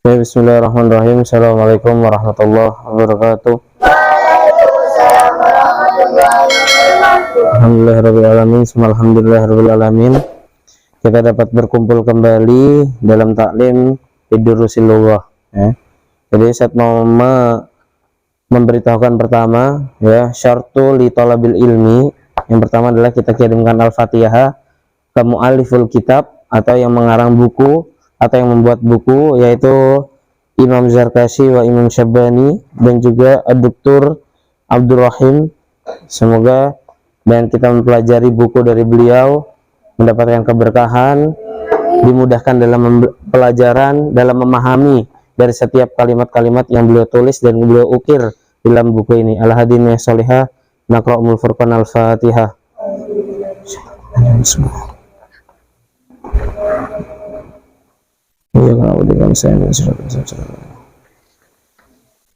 Bismillahirrahmanirrahim. Assalamualaikum warahmatullahi wabarakatuh. Waalaikumsalam warahmatullahi wabarakatuh. Alhamdulillahirrahmanirrahim. Alhamdulillahirrahmanirrahim. Kita dapat berkumpul kembali dalam taklim Durusil Lughah. Jadi saya mau memberitahukan pertama, syartu li talabil ilmi. Yang pertama adalah kita kirimkan Al-Fatihah ke mu'alliful kitab atau yang mengarang buku atau yang membuat buku, yaitu Imam Zarkashi wa Imam Syabani dan juga Dr. Abdul Rahim. Semoga dan kita mempelajari buku dari beliau mendapatkan keberkahan, dimudahkan dalam pelajaran, dalam memahami dari setiap kalimat-kalimat yang beliau tulis dan beliau ukir dalam buku ini. Al-Hadiniyah Sholihah, Naqra'ul Furqan, Al-Fatihah.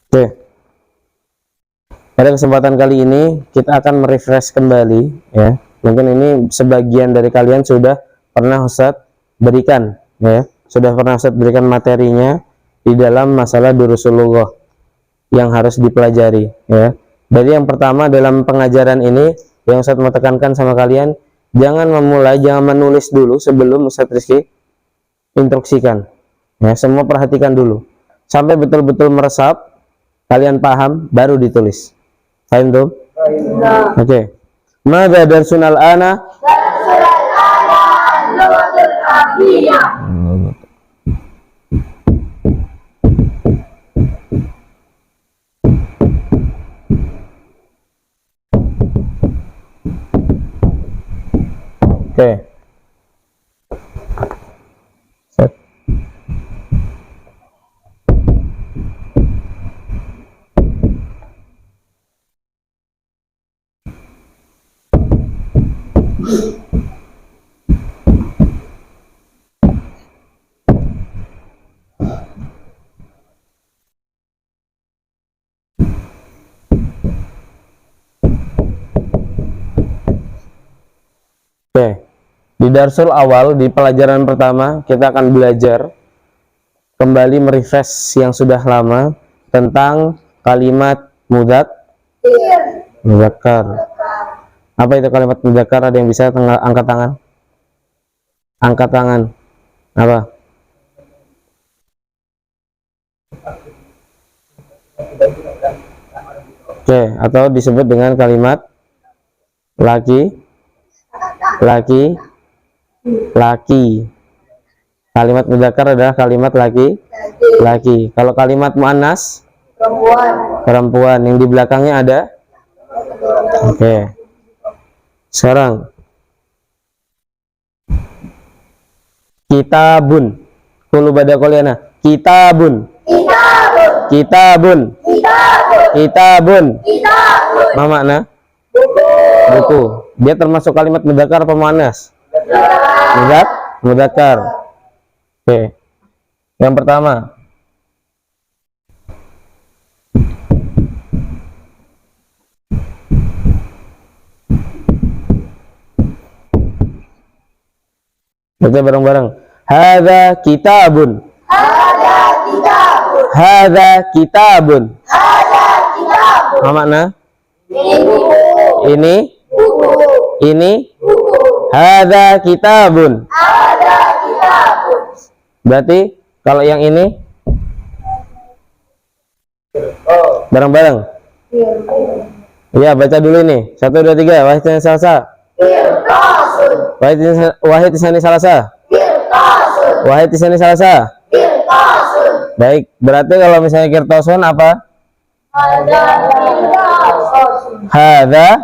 Oke. Pada kesempatan kali ini kita akan merefresh kembali, Mungkin ini sebagian dari kalian sudah pernah Ustadz berikan, Sudah pernah Ustadz berikan materinya di dalam masalah Durusul Lughah yang harus dipelajari, Jadi yang pertama dalam pengajaran ini yang Ustadz mau tekankan sama kalian, jangan menulis dulu sebelum Ustadz Rizky instruksikan. Semua perhatikan dulu sampai betul-betul meresap, kalian paham, baru ditulis. Paham tuh? Oke. Mada darsun al-ana? Darsul al-ana al-lughatul arabiyyah. Oke. Set. Oke. Di darsul awal, di pelajaran pertama, kita akan belajar kembali merefresh yang sudah lama tentang kalimat mudzakkar. Apa itu kalimat mudzakkar? Ada yang bisa angkat tangan? Angkat tangan. Apa? Oke, atau disebut dengan kalimat laki. Kalimat mudzakkar adalah kalimat laki. Kalau kalimat muannas, perempuan. Yang di belakangnya ada. Oke. Sekarang kitabun. Qulu bada qoliana. Kitabun. Apa makna? Buku. Dia termasuk kalimat mudzakkar apa muannas? Mudzakkar. Oke. Yang pertama. Baca bareng-bareng. Hadza kitabun. Apa makna? Ini hadza kitabun. Berarti kalau yang ini bareng-bareng. Iya, baca dulu ini. 1 2 3. Wahid tsani salasa. Wahid tsani salasa. Baik, berarti kalau misalnya kirtosun apa? Hadza.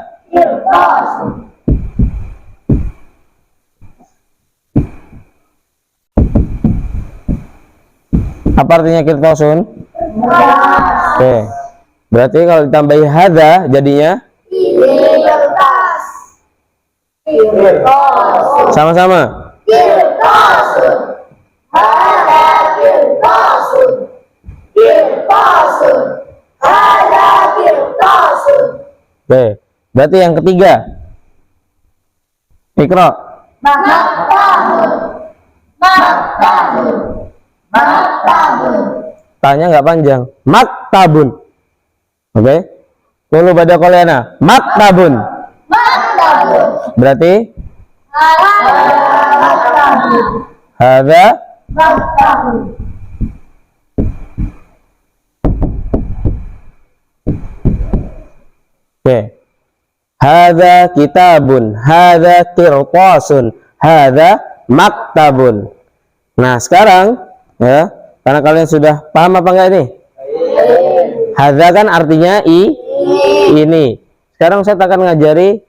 Apa artinya kirtosun? Oke. Berarti kalau ditambahi hadza jadinya sama-sama. Oke. Berarti yang ketiga. Iqra. Maktabun. tanya nggak panjang. Maktabun. Oke. Qulu ba'da qawlina. Maktabun. Maktabun. Berarti Maktabun. hadza Maktabun. oke. Hadza kitabun, hadza qirtasun, hadza maktabun. Nah, sekarang ya, karena kalian sudah paham apa enggak ini? Hadza kan artinya ini. Sekarang saya akan ngajari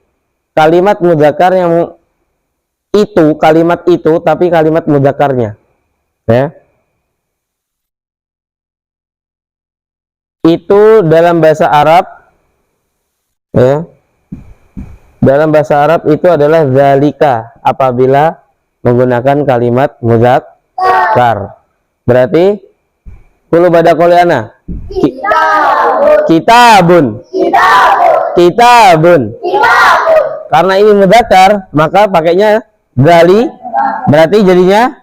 kalimat mudzakkar yang itu, kalimat itu tapi kalimat mudzakarnya. Ya. Itu dalam bahasa Arab ya. Dalam bahasa Arab itu adalah zalika apabila menggunakan kalimat mudzakkar. Berarti qulu ba'da qawlina. Kitabun. Kitabun. Karena ini mudzakkar, maka pakainya zali. Berarti jadinya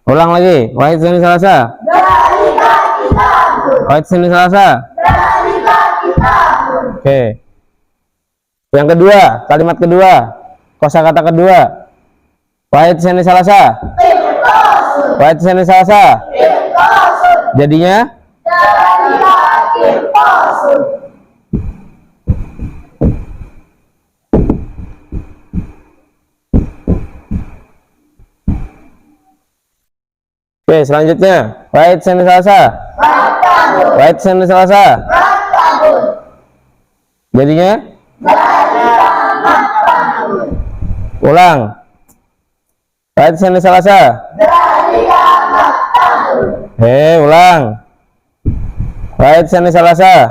ulang lagi. Wahid Senin Selasa. Wahid Senin Selasa. Oke. Yang kedua, kalimat kedua, kosakata kedua. Wahid Senin Selasa. Wahid Senin Selasa. Jadinya oke, selanjutnya Wahid Senin Selasa. Wahid Senin Selasa. Jadinya ulang. Wahid Senin Selasa. Ulang. Wahid Senin Selasa.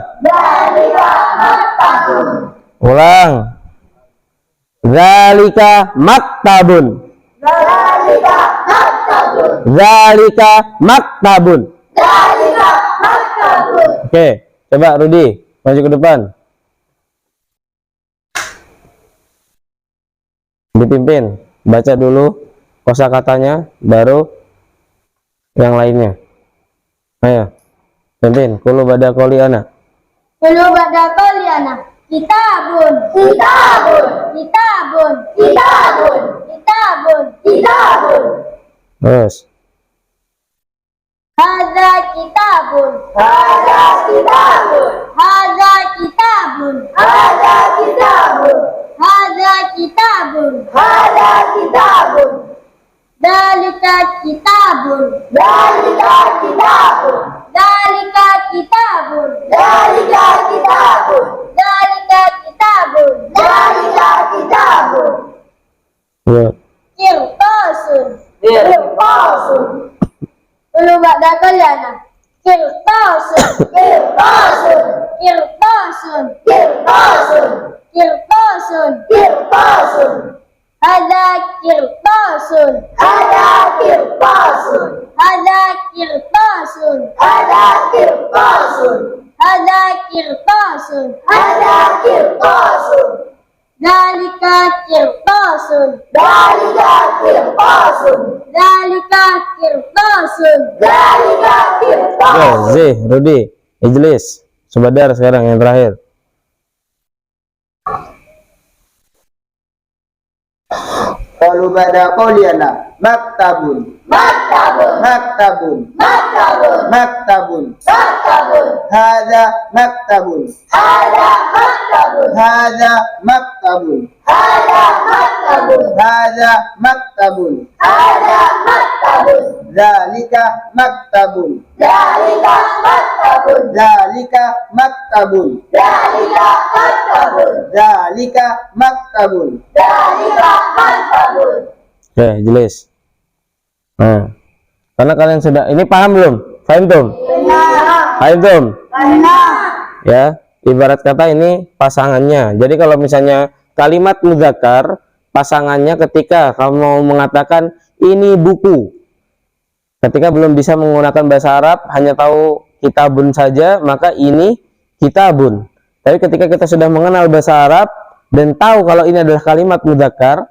Ulang. Zalika maktabun. Zalika maktabun. Oke, coba Rudi maju ke depan. Dipimpin, baca dulu kosakatanya, baru yang lainnya. Ayo, pimpin. Qulu ba'da qawlina. Qulu ba'da qawlina. Kitabun. Kitabun. Kitabun. Kitabun. Kitabun. Kitabun. Terus. Hadza kitabun. Hadza kitabun. Hadza kitabun. Hadza kitabun. Hadza kitabun. Hadza kitabun. Dalika kitabun. Dalika kitabun. Dalika kitabun. Dalika kitabun. Dalika kitabun. Dalika kitabun. Ya. Qirtasun. Qirtasun. Qulu ba'da qawlina. Qirtasun. Qirtasun. Qirtasun. Qirtasun. Qirtasun. Qirtasun. Hadza qirtasun. Hadza qirtasun. Hadza qirtasun. Hadza qirtasun. Hadza qirtasun. Hadza qirtasun. Dalika qirtasun. Dalika qirtasun. Dalika qirtasun. Dalika qirtasun. Oke, Zih, Rudi, Ijlis, Subadar sekarang yang terakhir. Qalu ba'da qawlina maktabun. Maktabun. Maktabun. Maktabun. Maktabun. Maktabun. Hadza maktabun. Hadza maktabun. Hadza maktabun. Hadza maktabun. Hadza maktabun. Hadza maktabun. Zalika maktabun. Dalika maktabun. Zalika maktabun. Dalika maktabun. Zalika maktabun. Dalika maktabun. Oke, jelas. Nah, karena kalian sudah ini paham belum? Paham belum? Benar. Paham belum? Benar. Ya, ibarat kata ini pasangannya. Jadi kalau misalnya kalimat mudzakkar, pasangannya ketika kamu mau mengatakan ini buku, ketika belum bisa menggunakan bahasa Arab, hanya tahu kitabun saja, maka ini kitabun. Tapi ketika kita sudah mengenal bahasa Arab dan tahu kalau ini adalah kalimat mudzakkar,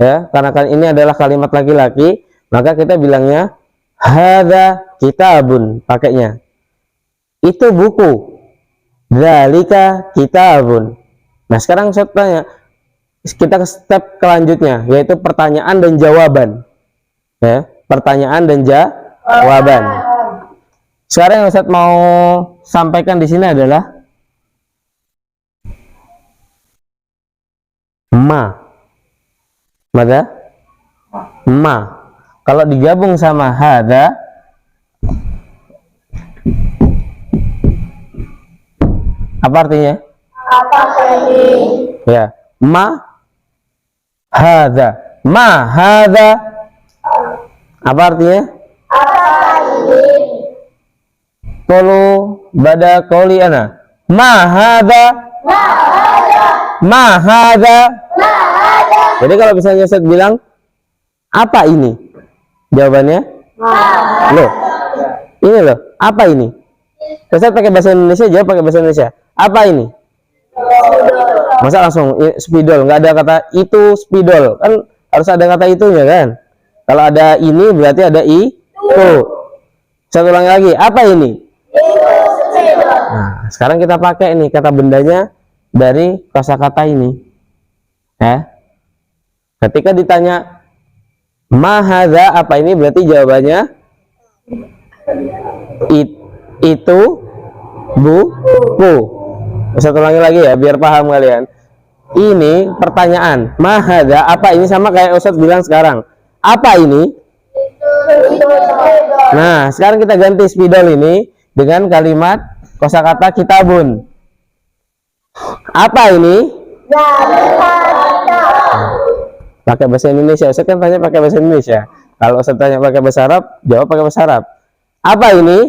ya, karena kan ini adalah kalimat laki-laki, maka kita bilangnya hadza kitabun, pakainya. Itu buku. Dzalika kitabun. Nah, sekarang saya tanya, kita ke step kelanjutnya, yaitu pertanyaan dan jawaban. Ya, pertanyaan dan jawaban. Sekarang yang Ustaz mau sampaikan di sini adalah Mada? Kalau digabung sama hada, apa artinya? Apa ini? Ya, hada. Apa artinya? Apa ini? Qalu bada qauli ana. Hada. Jadi kalau misalnya Ustaz bilang apa ini? Jawabannya loh. Ini loh, apa ini? Ustaz pakai bahasa Indonesia, jawab pakai bahasa Indonesia. Apa ini? Masa langsung spidol, nggak ada kata itu spidol. Kan harus ada kata itunya kan? Kalau ada ini berarti ada itu. Saya ulangi lagi, apa ini? Nah, sekarang kita pakai ini kata bendanya dari kosakata ini. Ya. Ketika ditanya mahadza apa ini, berarti jawabannya itu buku. Saya ulangi lagi ya biar paham kalian. Ini pertanyaan, mahadza apa ini, sama kayak Ustadz bilang sekarang. Apa ini? Nah, sekarang kita ganti spidol ini dengan kalimat kosakata kitabun. Apa ini? Pakai bahasa Indonesia. Saya kan tanya pakai bahasa Indonesia. Kalau saya tanya pakai bahasa Arab, jawab pakai bahasa Arab. Apa ini?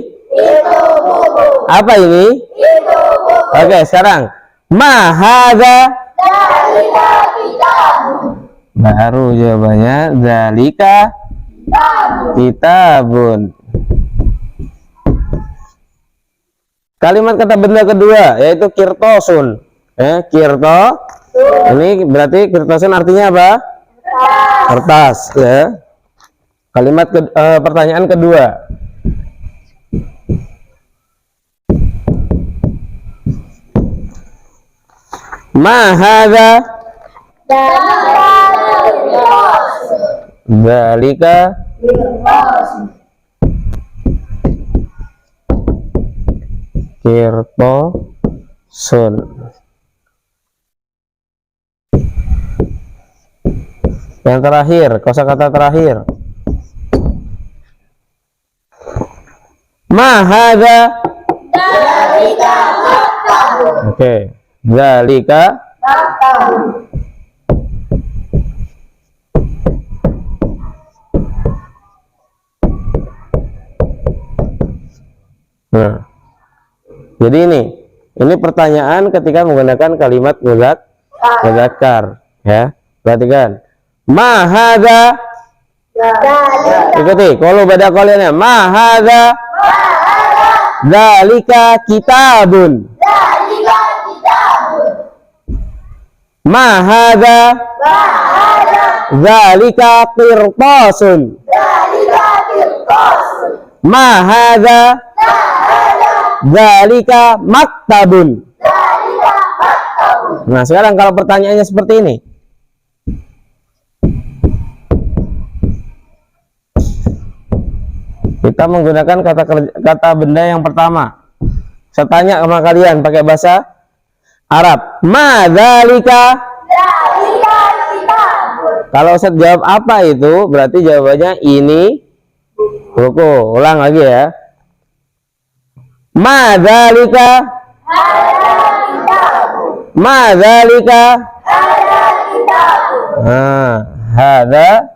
Apa ini? Oke, sekarang mahadza. Baru jawabannya dzalika kitabun. Kalimat kata benda kedua yaitu kirtosun. Kirto. Ini berarti kirtosun artinya apa? Kertas. Ya. Kalimat pertanyaan kedua. Mahadza. Dzalika kirtosun. Yang terakhir, kosakata terakhir. Mahadza. Oke, dzalika Nah, jadi ini pertanyaan ketika menggunakan kalimat muzakkar, ya. Perhatikan. Mahadza. Ikuti. Kalau beda kaliannya. Mahadza. Dzalika kitabun. Mahadza. Dzalika qirtasun. Mahadza. Dzalika maktabun. Nah, sekarang kalau pertanyaannya seperti ini. Kita menggunakan kata benda yang pertama. Saya tanya sama kalian pakai bahasa Arab. Madzalika. Kalau saya jawab apa itu, berarti jawabannya ini buku. Ulang lagi ya. Madzalika. Madzalika. Hadza.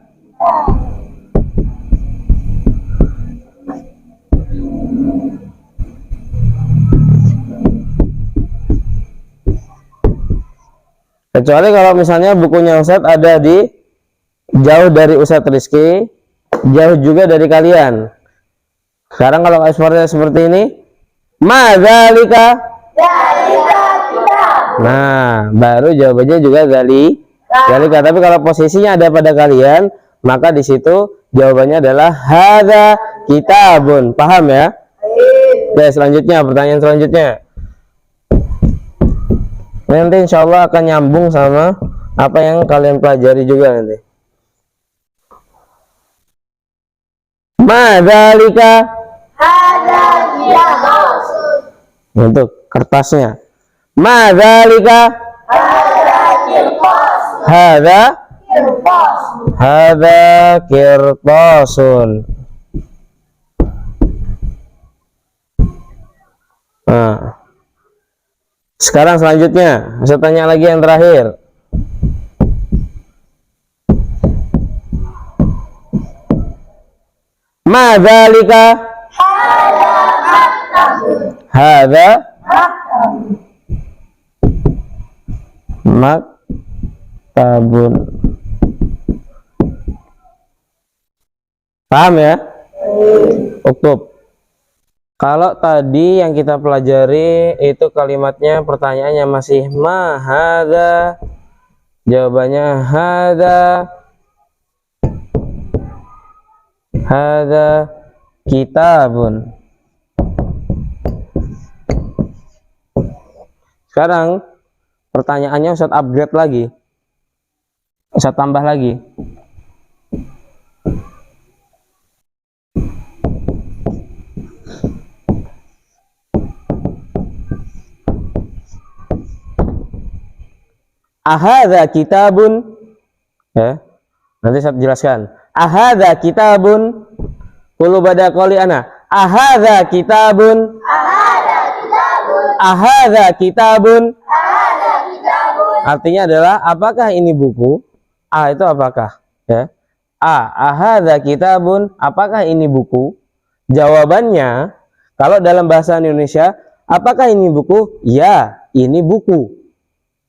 Kecuali kalau misalnya bukunya Ustadz ada di jauh dari Ustadz Rizky, jauh juga dari kalian. Sekarang kalau ekspornya seperti ini, madzalika. Nah, baru jawabannya juga dzalika. Zalika. Tapi kalau posisinya ada pada kalian, maka di situ jawabannya adalah hadza kitabun. Paham ya? Oke, selanjutnya pertanyaan selanjutnya. Nanti insya Allah akan nyambung sama apa yang kalian pelajari juga nanti. Ma dzalika. Hada kitabun. Untuk kertasnya. Ma dzalika. Hada kirtas. Hadza. Kirtas. Hadza kirtasun. Nah. Sekarang selanjutnya, saya tanya lagi yang terakhir. Ma dzalika. Hada maktabun. Hadza maktabun. Paham ya? Uktub. Kalau tadi yang kita pelajari itu kalimatnya, pertanyaannya masih ma hadza, jawabannya hadza kitabun. Sekarang pertanyaannya Ustaz upgrade lagi, Ustaz tambah lagi. Ahadza kitabun, ya. Nanti saya jelaskan. Ahadza kitabun. Qulu bada qali ana. Ahadza kitabun. Hada kitabun. Ahadza kitabun. Hada kitabun. Artinya adalah apakah ini buku? A itu apakah? Ya. Ahadza kitabun. Apakah ini buku? Jawabannya kalau dalam bahasa Indonesia, apakah ini buku? Ya, ini buku.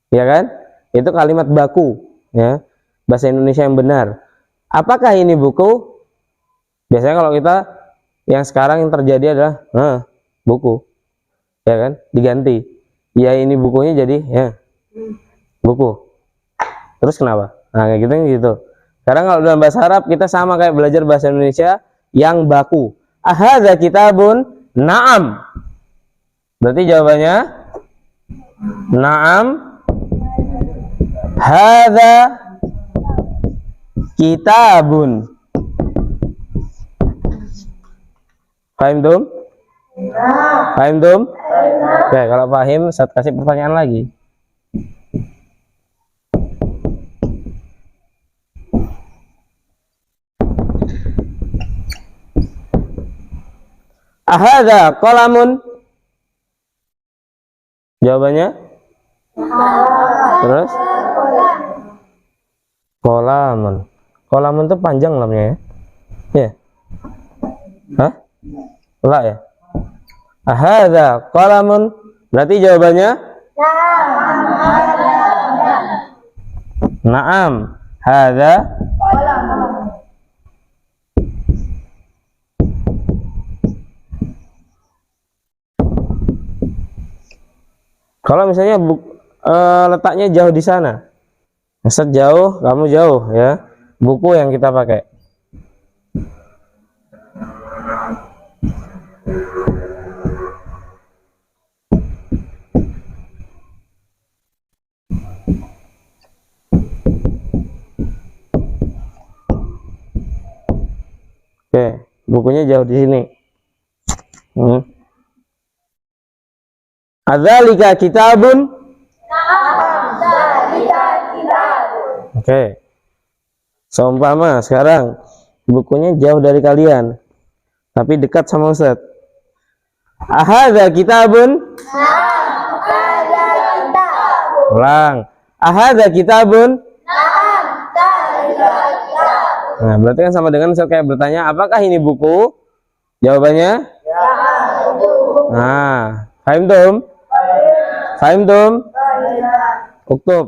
Ya kan? Itu kalimat baku, ya, bahasa Indonesia yang benar. Apakah ini buku? Biasanya kalau kita yang sekarang yang terjadi adalah buku, ya kan, diganti. Ya ini bukunya jadi ya buku. Terus kenapa? Nah kayak gitu. Sekarang kalau dalam bahasa Arab kita sama kayak belajar bahasa Indonesia yang baku. Ahadza kitabun. Naam. Berarti jawabannya naam. Hadza kitabun. Paham dum? Paham dum? Oke, kalau paham saya kasih pertanyaan lagi. Ahadza qalamun. Jawabannya? Terus? Kolamun. Kolamun itu panjang lamnya ya? Ya. Hah? La ya? Ahadza kolamun. Berarti jawabannya? Naam. Hadza. Kalau misalnya letaknya jauh di sana, Ustaz jauh, kamu jauh, ya. Buku yang kita pakai. Oke, bukunya jauh di sini. Adzalika kitabun. Oke. Seumpama sekarang bukunya jauh dari kalian, tapi dekat sama Ustaz. Ahadza kitabun. Ulang. Ahadza kitabun. Nah, berarti kan sama dengan Ustaz kayak bertanya, apakah ini buku? Jawabannya? Nah, fahim tum? Fahim tum? Uktub.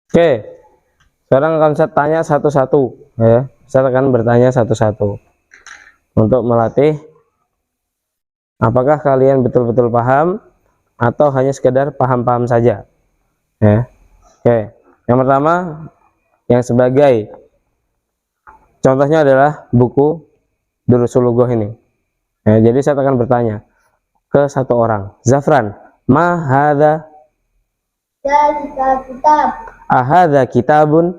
Oke. Sekarang akan saya tanya satu-satu, ya. Saya akan bertanya satu-satu untuk melatih apakah kalian betul-betul paham atau hanya sekedar paham-paham saja, ya. Oke. Yang pertama, yang sebagai contohnya adalah buku Durusul Lugah ini. Ya, jadi saya akan bertanya ke satu orang. Zafran, ma hadza? Zalika kitab. Ahadza kitabun?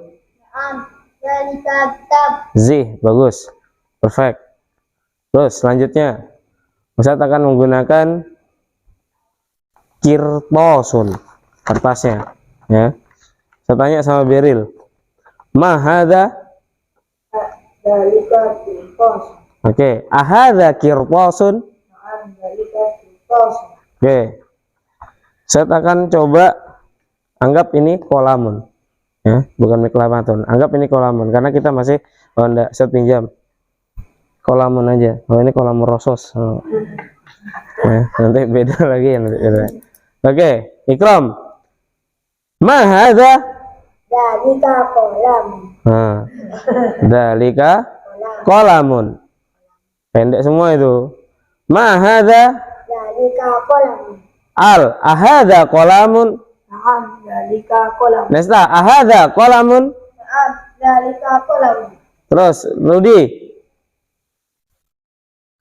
Naam. Zalika kitab. Zih, bagus. Perfect. Terus selanjutnya, Ustaz akan menggunakan kirtosun, kertasnya. Ya. Saya tanya sama Beril, ma hadza? Zalika kitab. Oke, ahadza kirtosun? Naam. Zalika kitab. Oke. Saya akan coba anggap ini kolamun. Ya, bukan miklamatun. Anggap ini kolamun karena kita masih enggak, saya pinjam. Kolamun aja. Oh, ini kolamun rosos. Oh. Ya, nanti beda lagi ya, nanti beda. Oke, Ikram. Ma hadza? Zalika kolam. Nah. Dalika kolamun. Pendek semua itu. Ma hadza? Zalika kolam. Al ahadza kolamun? Naam. Zalika kolam. Nesta ahadza kolamun? Naam. Zalika kolam. Terus Rudi,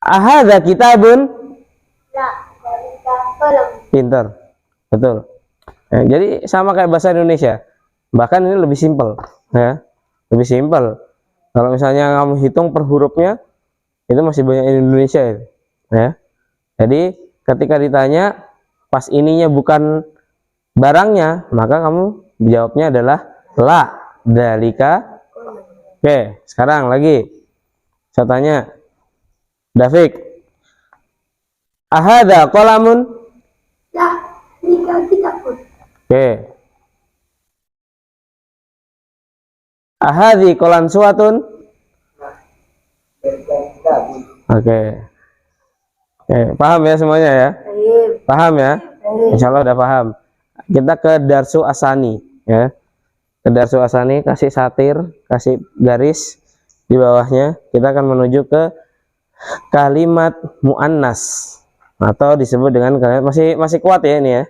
ahadza kitabun? La. Zalika kolam. Pintar, betul. Ya, jadi sama kayak bahasa Indonesia, bahkan ini lebih simpel, ya, lebih simpel. Kalau misalnya kamu hitung per hurufnya, itu masih banyak Indonesia, ya. Jadi ketika ditanya pas ininya bukan barangnya, maka kamu jawabnya adalah la dalika. Oke, sekarang lagi saya tanya David, ahadza qalamun? La. Zalika kitabun. Oke. Ahadzi qalan suwatun? Oke. Oke, paham ya semuanya ya? Paham ya? Insya Allah udah paham. Kita ke Darsu Asani ya. Ke Darsu Asani, kasih satir, kasih garis di bawahnya. Kita akan menuju ke kalimat muannas atau disebut dengan kalimat, masih kuat ya ini ya.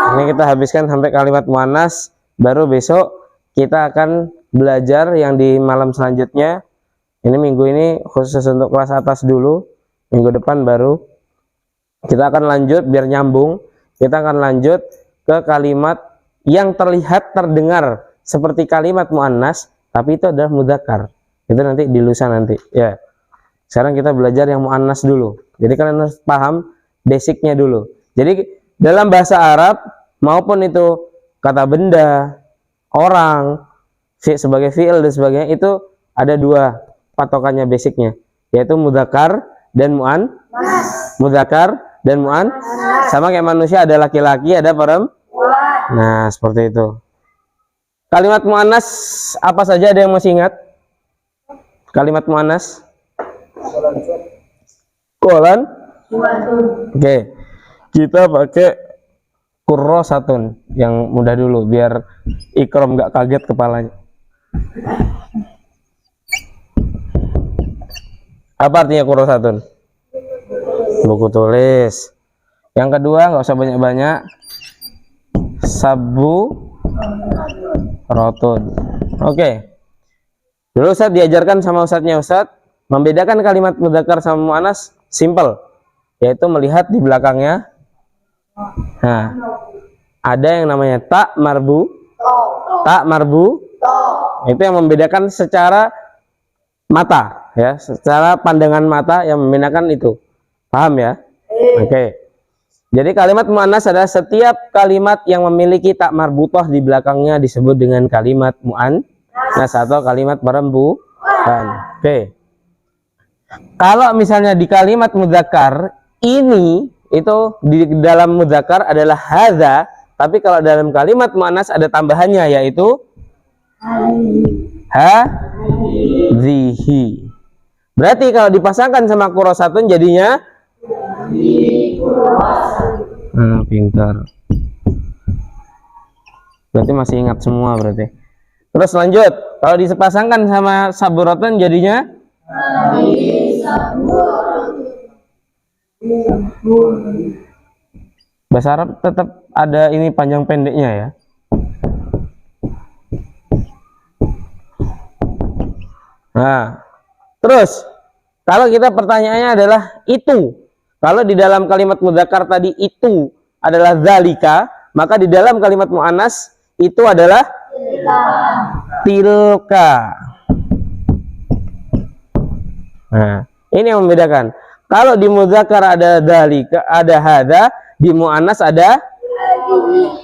Ini kita habiskan sampai kalimat muannas, baru besok kita akan belajar yang di malam selanjutnya. Ini minggu ini khusus untuk kelas atas dulu. Minggu depan baru kita akan lanjut biar nyambung. Kita akan lanjut ke kalimat yang terlihat terdengar seperti kalimat muannas, tapi itu adalah mudzakkar. Itu nanti di lusa nanti ya. Sekarang kita belajar yang muannas dulu. Jadi kalian harus paham basicnya dulu. Jadi dalam bahasa Arab maupun itu kata benda, orang, sebagai fi'il dan sebagainya, itu ada dua patokannya basicnya, yaitu mudzakkar dan muannas. Mudzakkar dan muannas. Sama kayak manusia, ada laki-laki, ada perempuan. Nah, seperti itu. Kalimat muannas apa saja, ada yang masih ingat? Kalimat muannas? Kolan. Oke. Kita pakai kurrosatun yang mudah dulu biar Ikram nggak kaget kepalanya. Apa artinya kurrosatun? Buku tulis. Yang kedua, nggak usah banyak-banyak, sabu rotun. Oke. Dulu Ustaz diajarkan sama Ustadznya Ustadz membedakan kalimat mudzakkar sama muannas simple, yaitu melihat di belakangnya. Nah, ada yang namanya tak marbu. Tak marbu itu yang membedakan secara mata ya, secara pandangan mata yang membedakan itu. Paham ya? Oke. Jadi kalimat muannas adalah setiap kalimat yang memiliki tak marbutah di belakangnya disebut dengan kalimat muannas atau kalimat perempuan. Oke. Kalau misalnya di kalimat mudzakkar ini, itu di dalam mudzakkar adalah hadza, tapi kalau dalam kalimat muannas ada tambahannya, yaitu hadhihi. Berarti kalau dipasangkan sama kurrosatun jadinya pintar. Berarti masih ingat semua berarti. Terus lanjut, kalau dipasangkan sama saburatun jadinya bahasa Arab tetap ada ini panjang pendeknya ya. Nah, terus kalau kita pertanyaannya adalah itu. Kalau di dalam kalimat mudzakkar tadi itu adalah zalika, maka di dalam kalimat muannas itu adalah tilka. Nah, ini yang membedakan. Kalau di mudzakkar ada zalika, ada hada, di muannas ada.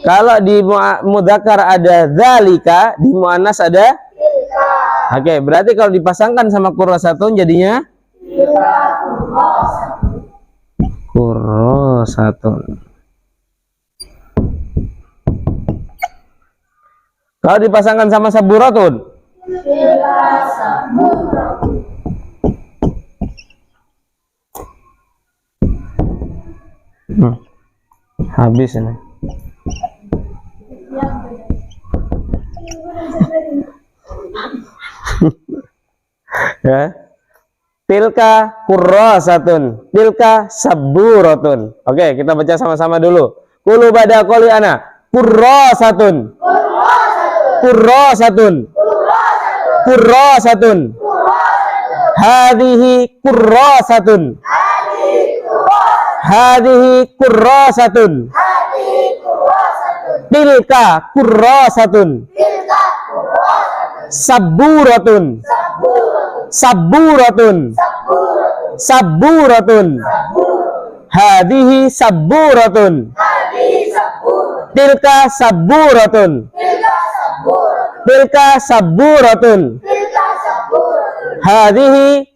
Kalau di mudzakkar ada zalika, di muannas ada. Oke, berarti kalau dipasangkan sama kurrasatun jadinya kurrasatun. Kalau dipasangkan sama saburatun, habis ini. Ya. Tilka kurrasatun, tilka saburatun. Oke, kita baca sama-sama dulu. Qulu bada qoli ana kurrasatun. Kurrasatun. Kurrasatun. Hadhihi kurrasatun. Hadhihi kurrasatun. Tilka kurrasatun. Saburatun. Saburatun. Saburatun. Hadhihi saburatun. Tilka saburatun. Tilka saburatun. Hadhihi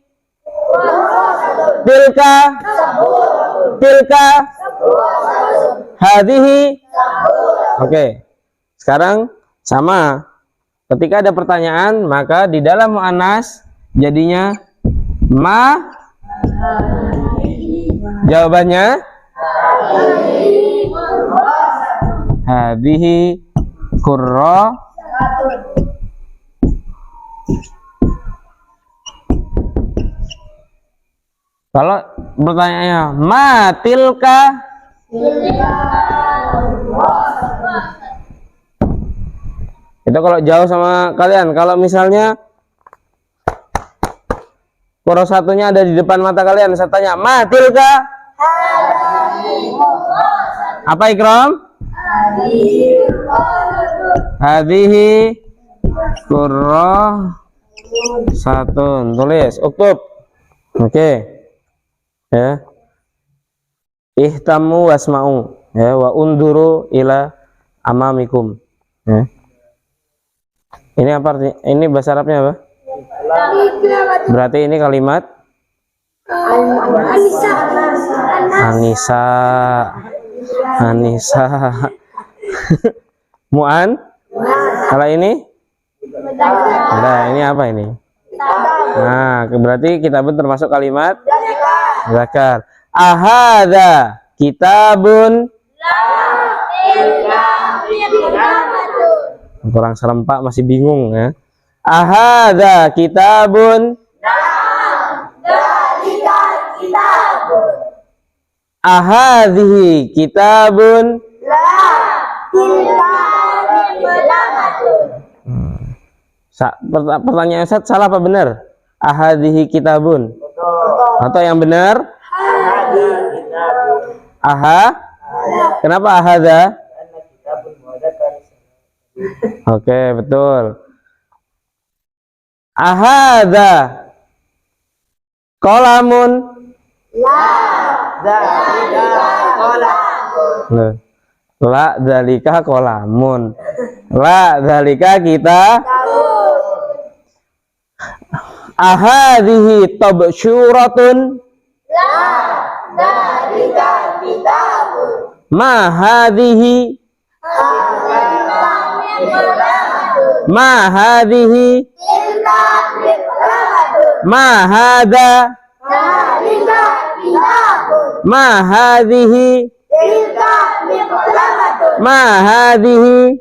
tilka tilka hadhihi. Oke. Sekarang sama. Ketika ada pertanyaan, maka di dalam muannas jadinya ma. Jawabannya hadhihi kurra. Kalau pertanyaannya ma tilka, itu kalau jauh sama kalian. Kalau misalnya kurrasatunya ada di depan mata kalian, saya tanya ma tilka, apa Ikram? Hadhihi kurrasatun. Tulis, uktub. Oke. Ya. Ihtamu wasma'u, ya, wa unduru ila amamikum. Ya. Ini apa artinya? Ini bahasa Arabnya apa? Berarti ini kalimat Anisa. Anisa. Mu'an. Kalau ini? Nah, ini apa ini? Nah, berarti kitabun termasuk kalimat zakar. Ahadza kitabun. Kurang serempak, masih bingung ya. Ahadza kitabun. Ahadhihi kitabun. Pertanyaan Ustaz, salah apa benar? Ahadhihi kitabun. Atau yang benar? Aha. Kenapa ahadza? Oke, betul. Ahadza qalamun. La dzalika qalamun. La dzalika kita. Ahadhihi tabsyuratun. Ma hadhihi. Ma hadhihi. Ma hadha. Ma hadhihi. Ma hadhihi.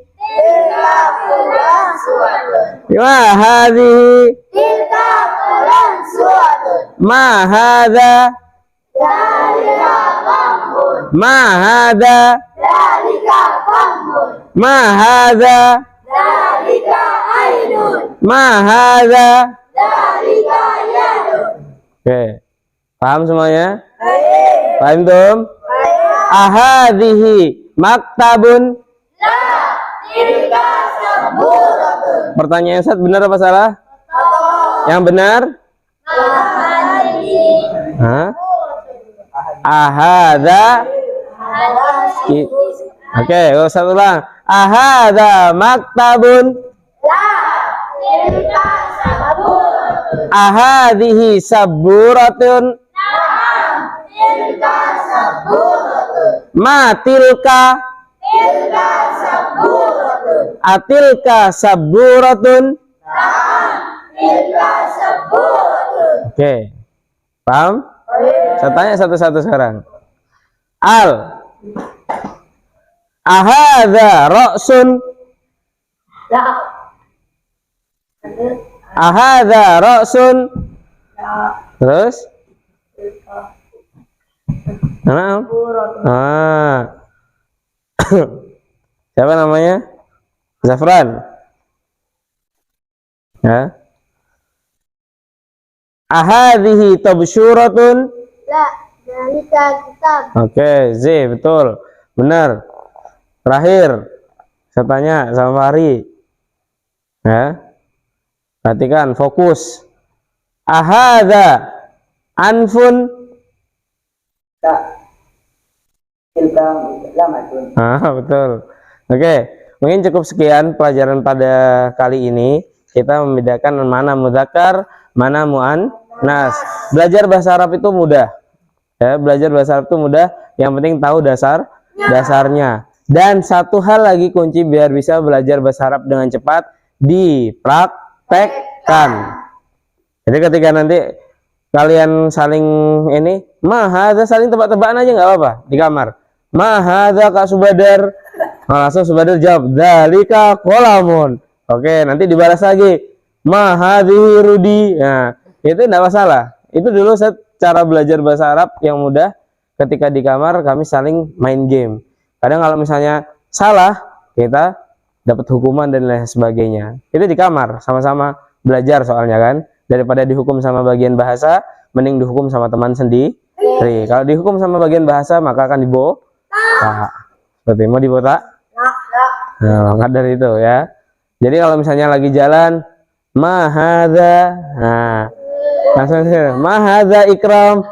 Ma hadhihi. Ma hadha. Ma hadha. Ma hadha. Ma hadha. Oke. Paham semuanya? Paham tum? Ahadhihi maktabun? Tilka saburatun. Pertanyaan Ustaz, benar apa salah? Yang benar? Hah? Ahadha. Oke, Ustaz ulang. Ahadha maktabun? Tilka saburatun. Ahadhihi saburatun? Tilka saburatun. Ma tilka? Tilka saburatun. Atilka saburatun? Tilka saburatun. Oke. Paham? Saya tanya satu-satu sekarang. Ahadha ra'sun? La. Ahadha ra'sun? Terus? Nah, siapa namanya? Zafran. Ya. Ahadhihi tabshuratun? La. Dalika kitab. Oke, Z, betul. Benar. Terakhir, saya tanya sama Fahri. Ya. Perhatikan, fokus. Ahadha anfun? Tilka lamatun. Betul. Oke, mungkin cukup sekian pelajaran pada kali ini. Kita membedakan mana mudzakkar, mana muannas. Belajar bahasa Arab itu mudah. Ya, belajar bahasa Arab itu mudah. Yang penting tahu dasarnya. Dan satu hal lagi kunci biar bisa belajar bahasa Arab dengan cepat, dipraktekkan. Jadi ketika nanti kalian saling ini, mahadza, saling tebak-tebakan aja nggak apa-apa di kamar. Mahadza Kak Subadar. Langsung Subadar jawab, dzalika qalamun. Oke, nanti dibalas lagi. Mahadhihi Rudi. Nah, itu enggak masalah. Itu dulu cara belajar bahasa Arab yang mudah. Ketika di kamar kami saling main game. Kadang kalau misalnya salah, kita dapat hukuman dan lain sebagainya. Itu di kamar, sama-sama belajar soalnya kan. Daripada dihukum sama bagian bahasa, mending dihukum sama teman sendiri. Kalau dihukum sama bagian bahasa, maka akan dibotak. Seperti mau dibotak? Nah, maka dari itu ya. Jadi kalau misalnya lagi jalan, mahadza, nah, langsung mahadza ikram,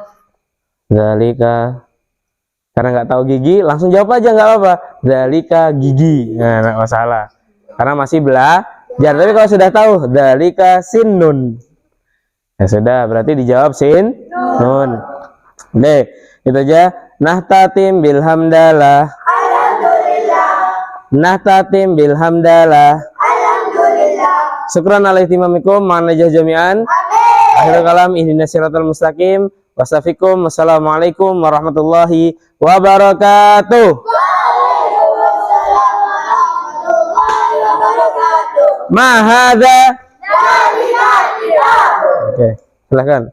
dzalika. Karena nggak tahu gigi, langsung jawab aja nggak apa-apa. Dzalika gigi, nah nggak masalah. Karena masih belajar. Tapi kalau sudah tahu, dzalika sinnun. Ya sudah, berarti dijawab nun. Oke, itu aja. Nahtatim bilhamdalah. Alhamdulillah. Nahtatim bilhamdalah. Alhamdulillah. Syukran ala ihtimamikum ma'an najah jami'an. Akhirul kalam ihdinas siratal mustaqim. Wassalamualaikum wassalamualaikum warahmatullahi wabarakatuh. Waalaikumsalam warahmatullahi wabarakatuh. Mahadza. Dalika kitab. Oke, silakan.